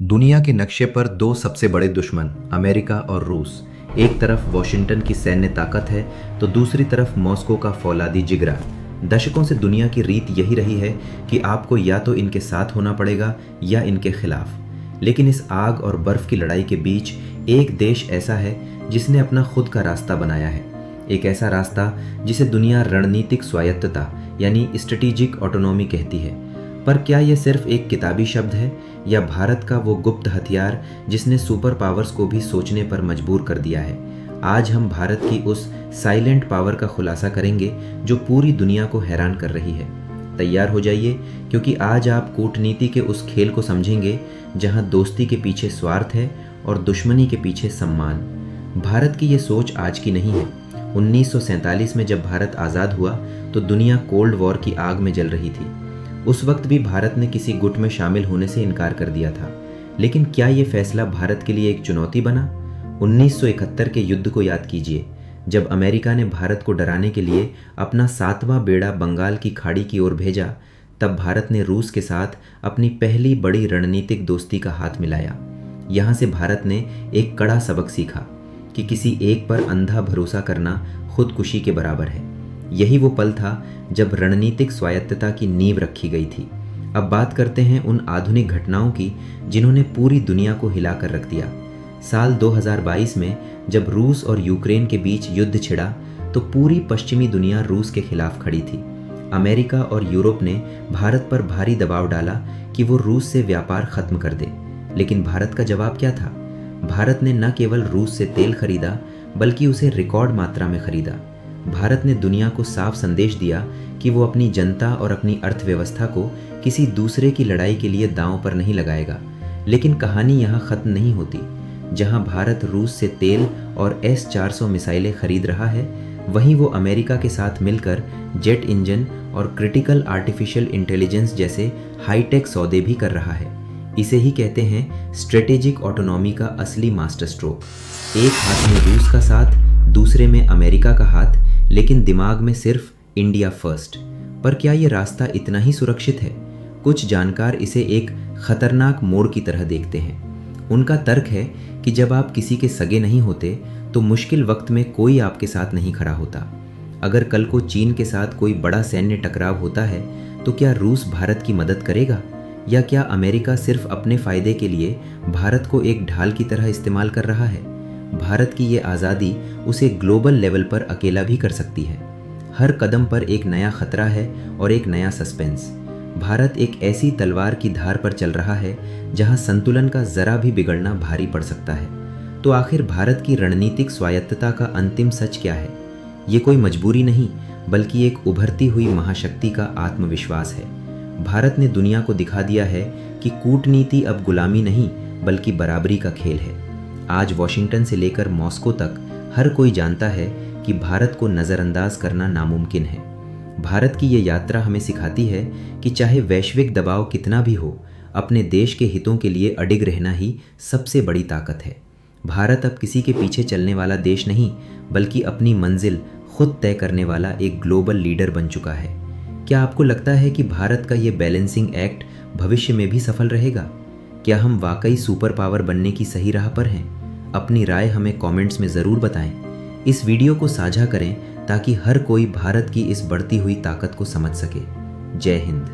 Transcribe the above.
दुनिया के नक्शे पर दो सबसे बड़े दुश्मन अमेरिका और रूस। एक तरफ वॉशिंगटन की सैन्य ताकत है तो दूसरी तरफ मॉस्को का फौलादी जिगरा। दशकों से दुनिया की रीत यही रही है कि आपको या तो इनके साथ होना पड़ेगा या इनके खिलाफ। लेकिन इस आग और बर्फ की लड़ाई के बीच एक देश ऐसा है जिसने अपना खुद का रास्ता बनाया है। एक ऐसा रास्ता जिसे दुनिया रणनीतिक स्वायत्तता यानी स्ट्रेटेजिक ऑटोनॉमी कहती है। पर क्या यह सिर्फ एक किताबी शब्द है या भारत का वो गुप्त हथियार जिसने सुपर पावर्स को भी सोचने पर मजबूर कर दिया है? आज हम भारत की उस साइलेंट पावर का खुलासा करेंगे जो पूरी दुनिया को हैरान कर रही है। तैयार हो जाइए, क्योंकि आज आप कूटनीति के उस खेल को समझेंगे जहां दोस्ती के पीछे स्वार्थ है और दुश्मनी के पीछे सम्मान। भारत की ये सोच आज की नहीं है। 1947 में जब भारत आज़ाद हुआ तो दुनिया कोल्ड वॉर की आग में जल रही थी। उस वक्त भी भारत ने किसी गुट में शामिल होने से इनकार कर दिया था। लेकिन क्या ये फैसला भारत के लिए एक चुनौती बना? 1971 के युद्ध को याद कीजिए, जब अमेरिका ने भारत को डराने के लिए अपना 7वां बेड़ा बंगाल की खाड़ी की ओर भेजा, तब भारत ने रूस के साथ अपनी पहली बड़ी रणनीतिक दोस्ती का हाथ मिलाया। यहाँ से भारत ने एक कड़ा सबक सीखा कि किसी एक पर अंधा भरोसा करना खुदकुशी के बराबर है। यही वो पल था जब रणनीतिक स्वायत्तता की नींव रखी गई थी। अब बात करते हैं उन आधुनिक घटनाओं की जिन्होंने पूरी दुनिया को हिलाकर रख दिया। साल 2022 में जब रूस और यूक्रेन के बीच युद्ध छिड़ा तो पूरी पश्चिमी दुनिया रूस के खिलाफ खड़ी थी। अमेरिका और यूरोप ने भारत पर भारी दबाव डाला कि वो रूस से व्यापार खत्म कर दे। लेकिन भारत का जवाब क्या था? भारत ने न केवल रूस से तेल खरीदा बल्कि उसे रिकॉर्ड मात्रा में खरीदा। भारत ने दुनिया को साफ संदेश दिया कि वो अपनी जनता और अपनी अर्थव्यवस्था को किसी दूसरे की लड़ाई के लिए दांव पर नहीं लगाएगा। लेकिन कहानी यहाँ खत्म नहीं होती। जहाँ भारत रूस से तेल और S-400 मिसाइलें खरीद रहा है, वहीं वो अमेरिका के साथ मिलकर जेट इंजन और क्रिटिकल आर्टिफिशियल इंटेलिजेंस जैसे हाईटेक सौदे भी कर रहा है। इसे ही कहते हैं स्ट्रेटेजिक ऑटोनॉमी का असली मास्टर स्ट्रोक। एक हाथ में रूस का साथ, दूसरे में अमेरिका का हाथ, लेकिन दिमाग में सिर्फ इंडिया फर्स्ट। पर क्या ये रास्ता इतना ही सुरक्षित है? कुछ जानकार इसे एक खतरनाक मोड़ की तरह देखते हैं। उनका तर्क है कि जब आप किसी के सगे नहीं होते तो मुश्किल वक्त में कोई आपके साथ नहीं खड़ा होता। अगर कल को चीन के साथ कोई बड़ा सैन्य टकराव होता है तो क्या रूस भारत की मदद करेगा, या क्या अमेरिका सिर्फ अपने फायदे के लिए भारत को एक ढाल की तरह इस्तेमाल कर रहा है? भारत की ये आज़ादी उसे ग्लोबल लेवल पर अकेला भी कर सकती है। हर कदम पर एक नया खतरा है और एक नया सस्पेंस। भारत एक ऐसी तलवार की धार पर चल रहा है जहां संतुलन का जरा भी बिगड़ना भारी पड़ सकता है। तो आखिर भारत की रणनीतिक स्वायत्तता का अंतिम सच क्या है? ये कोई मजबूरी नहीं, बल्कि एक उभरती हुई महाशक्ति का आत्मविश्वास है। भारत ने दुनिया को दिखा दिया है कि कूटनीति अब गुलामी नहीं बल्कि बराबरी का खेल है। आज वॉशिंगटन से लेकर मॉस्को तक हर कोई जानता है कि भारत को नज़रअंदाज करना नामुमकिन है। भारत की ये यात्रा हमें सिखाती है कि चाहे वैश्विक दबाव कितना भी हो, अपने देश के हितों के लिए अडिग रहना ही सबसे बड़ी ताकत है। भारत अब किसी के पीछे चलने वाला देश नहीं, बल्कि अपनी मंजिल खुद तय करने वाला एक ग्लोबल लीडर बन चुका है। क्या आपको लगता है कि भारत का ये बैलेंसिंग एक्ट भविष्य में भी सफल रहेगा? क्या हम वाकई सुपर पावर बनने की सही राह पर हैं? अपनी राय हमें कमेंट्स में ज़रूर बताएं। इस वीडियो को साझा करें ताकि हर कोई भारत की इस बढ़ती हुई ताकत को समझ सके। जय हिंद।